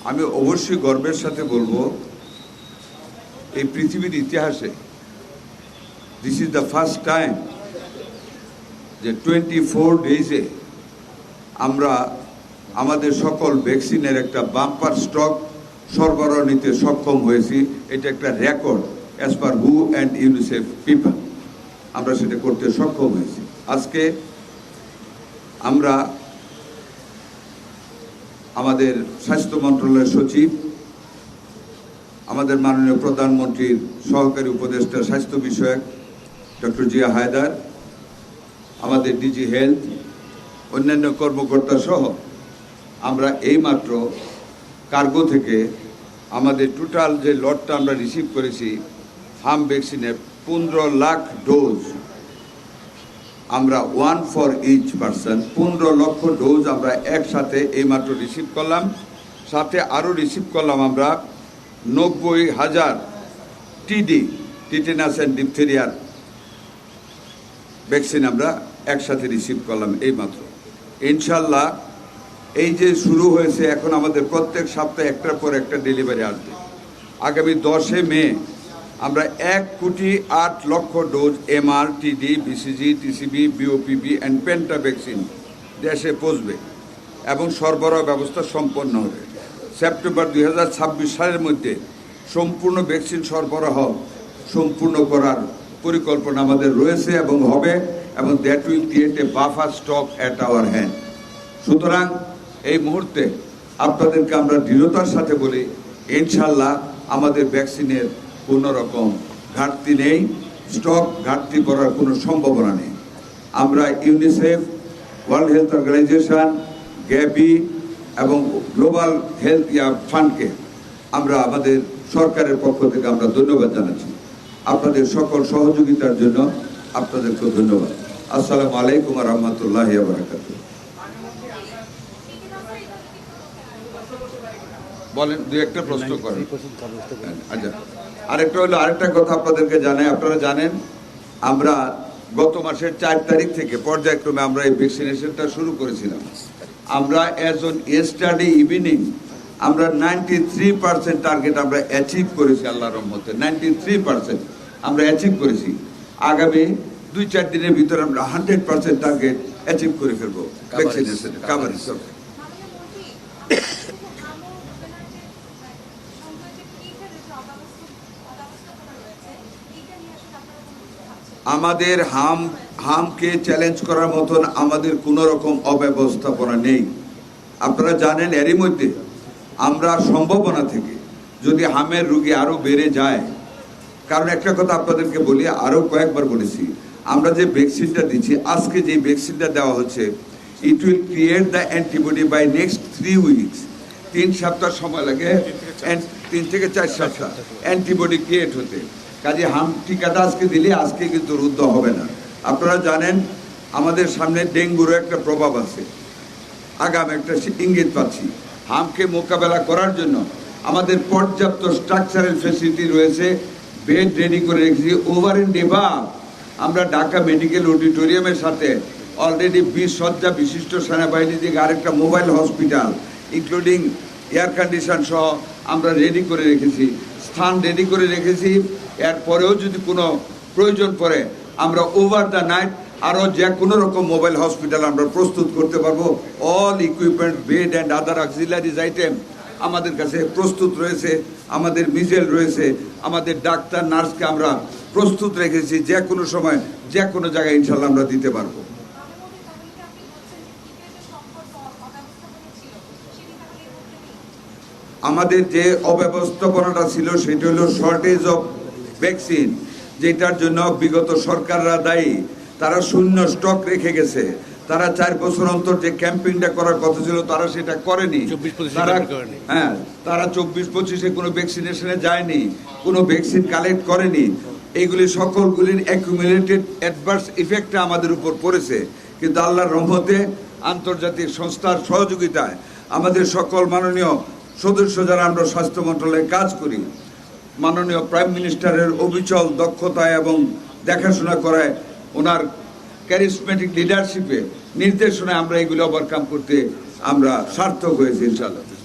আমি অবশ্যই গর্বের সাথে বলবো, এই পৃথিবীর ইতিহাসে this is the first time যে 24 ডেজে আমরা আমাদের সকল ভ্যাকসিনের একটা বাম্পার স্টক সরবরাহ নিতে সক্ষম হয়েছি। এটা একটা record as per who and UNICEF people, আমরা সেটা করতে সক্ষম হয়েছি। আজকে আমরা আমাদের স্বাস্থ্য মন্ত্রণালয়ের সচিব, আমাদের মাননীয় প্রধানমন্ত্রীর সহকারী উপদেষ্টা স্বাস্থ্য বিষয়ক ডক্টর জিয়া হায়দার, আমাদের ডিজি হেলথ, অন্যান্য কর্মকর্তা সহ আমরা এইমাত্র কার্গো থেকে আমাদের টোটাল যে লটটা আমরা রিসিভ করেছি হাম ভ্যাকসিনের 15 লাখ ডোজ, আমরা 1 ফর ইচ পারসন 15 লক্ষ ডোজ আমরা একসাথে এইমাত্র রিসিভ করলাম। সাথে আরও রিসিভ করলাম আমরা 90,000 টিডি, টিটেনাস অ্যান্ড ডিপথেরিয়ার ভ্যাকসিন আমরা একসাথে রিসিভ করলাম এইমাত্র। ইনশাল্লাহ এই যে শুরু হয়েছে, এখন আমাদের প্রত্যেক সপ্তাহে একটার পর একটা ডেলিভারি আসবে। আগামী 10 মে আমরা 1,08,00,000 dose MR, TD, BCG, TCB, BOPB and penta vaccine দেশে পৌঁছবে এবং সরবরাহ ব্যবস্থা সম্পন্ন হবে। সেপ্টেম্বর 2026 সালের মধ্যে সম্পূর্ণ ভ্যাকসিন সরবরাহ সম্পূর্ণ করার পরিকল্পনা আমাদের রয়েছে এবং হবে, এবং that will create a buffer stock at our hand. সুতরাং এই মুহূর্তে আপনাদেরকে আমরা দৃঢ়তার সাথে বলি, ইনশাল্লাহ আমাদের ভ্যাকসিনের কোনো রকম ঘাটতি নেই, স্টক ঘাটতি করার কোনো সম্ভাবনা নেই। আমরা UNICEF, World Health Organization, Gavi এবং গ্লোবাল হেলথ ফান্ডকে আমরা আমাদের সরকারের পক্ষ থেকে আমরা ধন্যবাদ জানাচ্ছি। আপনাদের সকল সহযোগিতার জন্য আপনাদেরকে ধন্যবাদ। আসসালামু আলাইকুম ওয়া রাহমাতুল্লাহি ওয়া বারাকাতুহু। বলেন, দুই একটা প্রশ্ন করেন। আচ্ছা, আরেকটা কথা আপনাদেরকে জানাই, আপনারা জানেন আমরা গত মাসের 4 তারিখ থেকে পর্যায়ক্রমে আমরা এই ভ্যাকসিনেশনটা শুরু করেছিলাম। আমরা অ্যাজ অন ইয়েস্টারডে ইভিনিং আমরা 93% টার্গেট আমরা অ্যাচিভ করেছি। আল্লাহর রহমতে 93% আমরা অ্যাচিভ করেছি। আগামী 2-4 দিনের ভিতরে আমরা 100% টার্গেট অ্যাচিভ করে ফেলবো ভ্যাকসিনেশন কাভারেজ। আমাদের হামকে চ্যালেঞ্জ করার মতন আমাদের কোনো রকম অব্যবস্থাপনা নেই। আপনারা জানেন এরই মধ্যে আমরা সম্ভাবনা থেকে যদি হামের রোগী আরও বেড়ে যায়, কারণ একটা কথা আপনাদেরকে বলি, আরও কয়েকবার বলেছি, আমরা যে ভ্যাকসিনটা দিচ্ছি, আজকে যে ভ্যাকসিনটা দেওয়া হচ্ছে, it will create the antibody by next 3 weeks. 3 সপ্তাহ সময় লাগে, 3 থেকে 4 সপ্তাহ অ্যান্টিবডি ক্রিয়েট হতে। কাজে হাম টিকাটা আজকে দিলে আজকে কিন্তু রুদ্ধ হবে না। আপনারা জানেন আমাদের সামনে ডেঙ্গুরও একটা প্রভাব আছে, আগাম একটা ইঙ্গিত পাচ্ছি। হামকে মোকাবেলা করার জন্য আমাদের পর্যাপ্ত স্ট্রাকচারাল ফ্যাসিলিটি রয়েছে, বেড রেডি করে রেখেছি। ওভার এন্ড এবাভ আমরা ঢাকা মেডিকেল অডিটোরিয়ামের সাথে অলরেডি 20 শয্যা বিশিষ্ট সেনাবাহিনী থেকে আরেকটা mobile hospital including air condition সহ আমরা রেডি করে রেখেছি, স্থান রেডি করে রেখেছি। এরপরেও যদি কোনো প্রয়োজন পড়ে আমরা ওভার দ্য নাইট আরও যে কোনো রকম মোবাইল হসপিটাল আমরা প্রস্তুত করতে পারবো। All equipment, bed and other auxiliaries item আমাদের কাছে প্রস্তুত রয়েছে, আমাদের মিজেল রয়েছে, আমাদের ডাক্তার নার্সকে আমরা প্রস্তুত রেখেছি। যে কোনো সময় যে কোনো জায়গায় ইনশাল্লাহ আমরা দিতে পারবো। আমাদের যে অব্যবস্থাপনাটা ছিল সেটা হলো শর্টেজ অফ ভ্যাকসিন, যেটার জন্য বিগত সরকাররা দায়ী। তারা শূন্য স্টক রেখে গেছে। তারা 4 বছর অন্তর যে ক্যাম্পেইনটা করার কথা ছিল তারা সেটা করেনি। তারা 24-25-এ কোনো ভ্যাকসিনেশনে যায়নি, কোনো ভ্যাকসিন কালেক্ট করেনি। এইগুলি সকলগুলির অ্যাকুমুলেটেড অ্যাডভার্স ইফেক্টটা আমাদের উপর পড়েছে। কিন্তু আল্লাহর রহমতে আন্তর্জাতিক সংস্থার সহযোগিতায় আমাদের সকল মাননীয় সদস্য যারা আমরা স্বাস্থ্য মন্ত্রণালয়ে কাজ করি, মাননীয় প্রাইম মিনিস্টারের অবিচল দক্ষতায় এবং দেখাশোনা করায়, ওনার ক্যারিসমেটিক লিডারশিপে, নির্দেশনায় আমরা এগুলো ওভারকাম করতে আমরা সার্থক হয়েছি ইনশাআল্লাহ।